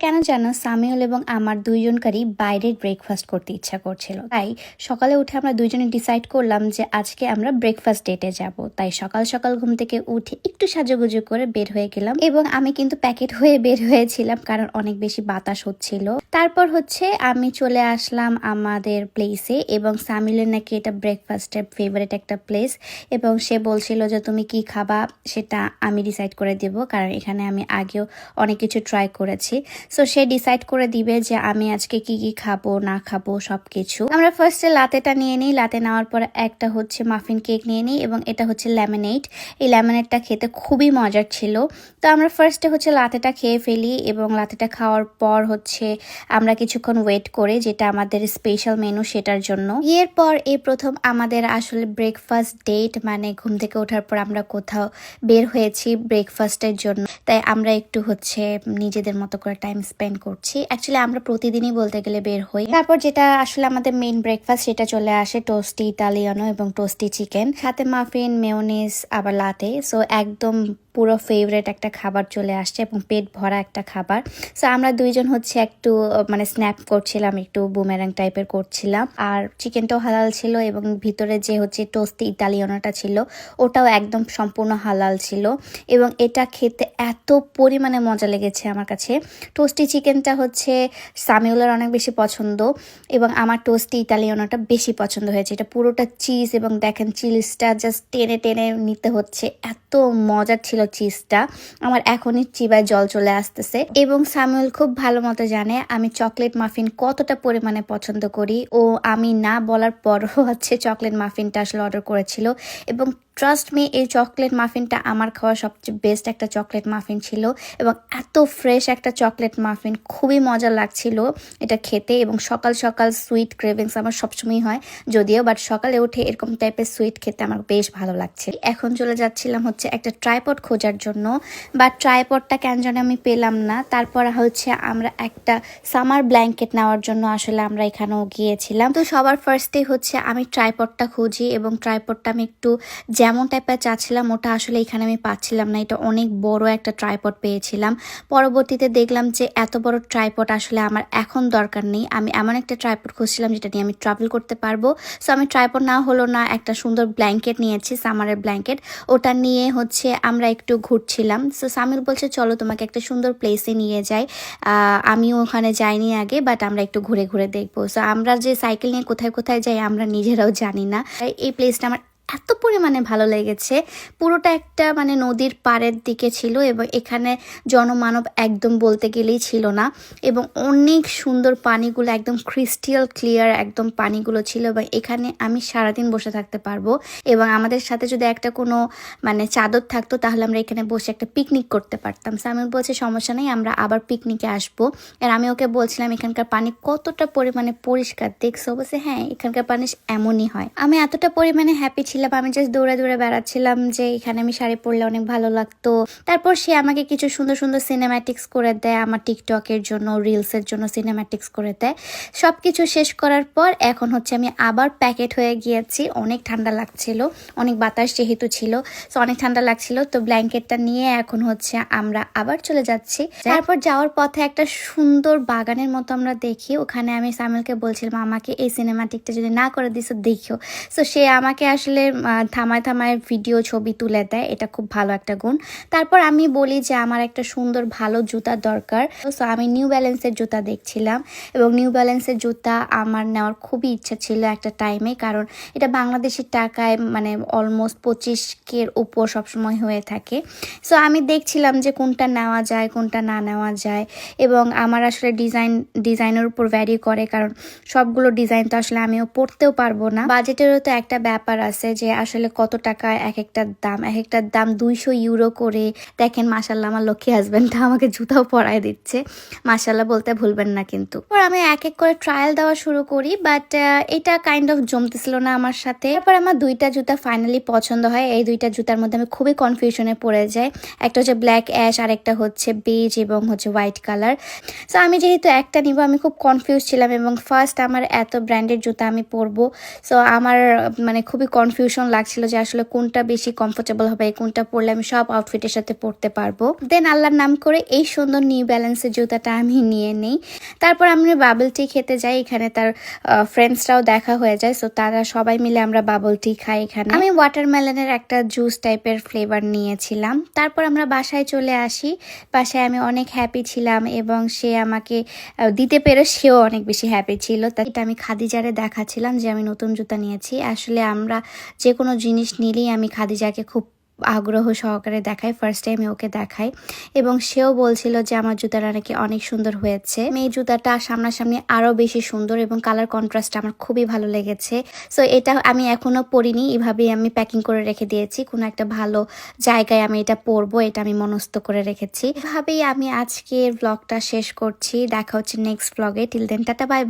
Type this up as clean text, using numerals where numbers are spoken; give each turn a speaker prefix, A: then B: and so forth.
A: কেন জানো সামিউল এবং আমার দুইজনকারই বাইরের ব্রেকফাস্ট করতে ইচ্ছা করছিল। তাই সকালে উঠে আমরা দুইজনে ডিসাইড করলাম যে আজকে আমরা ব্রেকফাস্ট ডেটে যাব। তাই সকাল সকাল ঘুম থেকে উঠে একটু সাজুগুজু করে বের হয়ে গেলাম এবং আমি কিন্তু প্যাকেট হয়ে বের হয়েছিলাম কারণ অনেক বেশি বাতাস হচ্ছিল। তারপর আমি চলে আসলাম আমাদের প্লেসে এবং সামিউলের নাকি এটা ব্রেকফাস্টের ফেভারিট একটা প্লেস এবং সে বলছিল যে তুমি কি খাবা সেটা আমি ডিসাইড করে দেব, কারণ এখানে আমি আগেও অনেক কিছু ট্রাই করেছি। সো সে ডিসাইড করে দিবে যে আমি আজকে কি কি খাবো না খাবো সবকিছু। আমরা ফার্স্টে লাতেটা নিয়ে নিই, লাতে নেওয়ার পর একটা মাফিন কেক নিয়ে নিই এবং এটা লেমনেড। এই লেমনেডটা খেতে খুবই মজার ছিল। তো আমরা ফার্স্টে লাতেটা খেয়ে ফেলি এবং লাতেটা খাওয়ার পর আমরা কিছুক্ষণ ওয়েট করি, যেটা আমাদের স্পেশাল মেনু সেটার জন্য। এরপর এই প্রথম আমাদের আসলে ব্রেকফাস্ট ডেট, মানে ঘুম থেকে ওঠার পর আমরা কোথাও বের হয়েছি ব্রেকফাস্টের জন্য। তাই আমরা একটু নিজেদের মতো করে টাইম স্পেন্ড করছি। অ্যাকচুয়ালি আমরা প্রতিদিনই বলতে গেলে বের হই। তারপর যেটা আসলে আমাদের মেইন ব্রেকফাস্ট সেটা চলে আসে টোস্টি ইতালিয়ানো এবং টোস্টি চিকেন, সাথে মাফিন, মেয়োনিজ, আবার লাতে। সো একদম পুরো ফেভারিট একটা খাবার চলে আসছে এবং পেট ভরা একটা খাবার। সো আমরা দুইজন একটু স্ন্যাপ করছিলাম, একটু বুমেরাং টাইপের করছিলাম। আর চিকেনটাও হালাল ছিল এবং ভিতরে যে টোস্টি ইতালিয়ানোটা ছিল ওটাও একদম সম্পূর্ণ হালাল ছিল এবং এটা খেতে এত পরিমাণে মজা লেগেছে আমার কাছে। টোস্টি চিকেনটা সামিউলের অনেক বেশি পছন্দ এবং আমার টোস্টি ইতালিয়ানোটা বেশি পছন্দ হয়েছে। এটা পুরোটা চিজ এবং দেখেন চিজটা জাস্ট টেনে টেনে নিতে হচ্ছে, এত মজার ছিল চিজটা। আমার এখনই চিবায় জল চলে আসতেছে। এবং সামিউল খুব ভালো মতো জানে আমি চকলেট মাফিন কতটা পরিমাণে পছন্দ করি। ও আমি না বলার পরও চকলেট মাফিনটা আসলে অর্ডার করেছিল এবং ট্রাস্ট মি, এই চকলেট মাফিনটা আমার খাওয়া সবচেয়ে বেস্ট একটা চকলেট মাফিন ছিল এবং এত ফ্রেশ একটা চকলেট মাফিন, খুবই মজা লাগছিল এটা খেতে। এবং সকাল সকাল সুইট ক্রেভিংস আমার সবসময় হয় যদিও, বাট সকালে উঠে এরকম টাইপের সুইট খেতে আমার বেশ ভালো লাগছে। এখন চলে যাচ্ছিলাম একটা ট্রাইপড খোঁজার জন্য, বাট ট্রাইপডটা কেন জানি আমি পেলাম না। তারপর আমরা একটা সামার ব্ল্যাঙ্কেট নেওয়ার জন্য আসলে আমরা এখানেও গিয়েছিলাম। তো সবার ফার্স্টে আমি ট্রাইপডটা খুঁজি এবং ট্রাইপডটা আমি একটু যেমন টাইপের চাচ্ছিলাম ওটা আসলে এখানে আমি পাচ্ছিলাম না। এটা অনেক বড় একটা ট্রাইপড পেয়েছিলাম। পরবর্তীতে দেখলাম যে এত বড় ট্রাইপড আসলে আমার এখন দরকার নেই। আমি এমন একটা ট্রাইপড খুঁজছিলাম যেটা নিয়ে আমি ট্রাভেল করতে পারবো। সো আমি ট্রাইপড না হলো না, একটা সুন্দর ব্ল্যাঙ্কেট নিয়েছি, সামারের ব্ল্যাঙ্কেট। ওটা নিয়ে আমরা একটু ঘুরছিলাম। সো সামিল বলছে চলো তোমাকে একটা সুন্দর প্লেসে নিয়ে যাই। আমিও ওখানে যাইনি আগে, বাট আমরা একটু ঘুরে ঘুরে দেখবো। সো আমরা যে সাইকেল নিয়ে কোথায় কোথায় যাই আমরা নিজেরাও জানি না। এই প্লেসটা আমার এত পরিমাণে ভালো লেগেছে। পুরোটা একটা নদীর পাড়ের দিকে ছিল এবং এখানে জনমানব একদম বলতে গেলেই ছিল না এবং অনেক সুন্দর পানিগুলো, একদম ক্রিস্টাল ক্লিয়ার একদম পানিগুলো ছিল এবং এখানে আমি সারাদিন বসে থাকতে পারবো। এবং আমাদের সাথে যদি একটা কোনো চাদর থাকতো তাহলে আমরা এখানে বসে একটা পিকনিক করতে পারতাম। সামিউল বলছে সমস্যা নেই, আমরা আবার পিকনিকে আসবো। আর আমি ওকে বলছিলাম এখানকার পানি কতটা পরিমাণে পরিষ্কার দেখছো? বলছে হ্যাঁ, এখানকার পানি এমনই হয়। আমি এতটা পরিমাণে হ্যাপি ছিলাম, আমি জাস্ট দৌড়ে দৌড়ে বেড়াচ্ছিলাম যে এখানে আমি শাড়ি পরলে অনেক ভালো লাগতো। তারপর সে আমাকে কিছু সুন্দর সুন্দর সিনেম্যাটিক্স করে দেয়, আমার টিকটকের জন্য, রিলসের জন্য সিনেম্যাটিক্স করে দেয়। সবকিছু শেষ করার পর এখন আমি আবার প্যাকেট হয়ে গিয়েছি। অনেক ঠান্ডা লাগছিল, অনেক বাতাস যেহেতু ছিল, তো অনেক ঠান্ডা লাগছিল। তো ব্ল্যাঙ্কেটটা নিয়ে এখন আমরা আবার চলে যাচ্ছি। তারপর যাওয়ার পথে একটা সুন্দর বাগানের মতো আমরা দেখি। ওখানে আমি সামিলকে বলছিলাম আমাকে এই সিনেম্যাটিকটা যদি না করে দিছো দেখিও। সো সে আমাকে আসলে থামায় থামায় ভিডিও ছবি তুলে দেয়, এটা খুব ভালো একটা গুণ। তারপর আমি বলি যে আমার একটা সুন্দর ভালো জুতা দরকার। সো আমি নিউ ব্যালেন্সের জুতা দেখছিলাম এবং নিউ ব্যালেন্সের জুতা আমার নেওয়ার খুবই ইচ্ছা ছিল একটা টাইমে, কারণ এটা বাংলাদেশের টাকায় অলমোস্ট 25K উপর সবসময় হয়ে থাকে। সো আমি দেখছিলাম যে কোনটা নেওয়া যায় কোনটা না নেওয়া যায় এবং আমার আসলে ডিজাইনের উপর ভ্যারি করে, কারণ সবগুলো ডিজাইন তো আসলে আমিও পড়তেও পারবো না। বাজেটেরও তো একটা ব্যাপার আছে যে আসলে কত টাকা এক একটার দাম 200 ইউরো করে। দেখেন মাশাল্লাহ আমার লক্ষ্মী হাজব্যান্ডটা আমাকে জুতাও পরায় দিচ্ছে, মাশাল্লাহ বলতে ভুলবেন না কিন্তু। আমি এক এক করে ট্রায়াল দেওয়া শুরু করি, বাট এটা কাইন্ড অফ জমতেছিল না আমার সাথে। তারপর আমার দুইটা জুতা ফাইনালি পছন্দ হয়। এই দুইটা জুতার মধ্যে আমি খুবই কনফিউশনে পড়ে যাই। একটা ব্ল্যাক অ্যাশ আর একটা বেজ এবং হোয়াইট কালার। সো আমি যেহেতু একটা নিব আমি খুব কনফিউজ ছিলাম এবং ফার্স্ট আমার এত ব্র্যান্ডের জুতা আমি পরবো। সো আমার খুবই কনফিউজ কনফিউশন লাগছিল যে আসলে কোনটা বেশি কমফোর্টেবল হবে, কোনটা পরলে আমি সব আউটফিটের সাথে পরতে পারবো। দেন আল্লাহর নাম করে এই সুন্দর নিউ ব্যালেন্সের জুতাটা আমি নিয়ে নিই। তারপর আমরা বাবল টি খেতে যাই, এখানে তার ফ্রেন্ডসরাও দেখা হয়ে যায়। সো তারা সবাই মিলে আমরা বাবল টি খাই। এখানে আমি ওয়াটারমেলনের একটা জুস টাইপের ফ্লেভার নিয়েছিলাম। তারপর আমরা বাসায় চলে আসি। বাসায় আমি অনেক হ্যাপি ছিলাম এবং সে আমাকে দিতে পেরে সেও অনেক বেশি হ্যাপি ছিল। এটা আমি খাদিজারে দেখাচ্ছিলাম যে আমি নতুন জুতা নিয়েছি। আসলে আমরা যে কোনো জিনিস নিলেই আমি খাদিজাকে খুব আগ্রহ সহকারে দেখাই, ফার্স্ট টাইম ওকে দেখাই এবং সেও বলছিল যে আমার জুতাটা নাকি অনেক সুন্দর হয়েছে। এই জুতাটা সামনাসামনি আরও বেশি সুন্দর এবং কালার কন্ট্রাস্ট আমার খুবই ভালো লেগেছে। সো এটা আমি এখনও পরিনি, এভাবেই আমি প্যাকিং করে রেখে দিয়েছি। কোনো একটা ভালো জায়গায় আমি এটা পরবো, এটা আমি মনস্থ করে রেখেছি। এভাবেই আমি আজকের ব্লগটা শেষ করছি। দেখা হচ্ছে নেক্সট ব্লগে। Till then tata, bye by.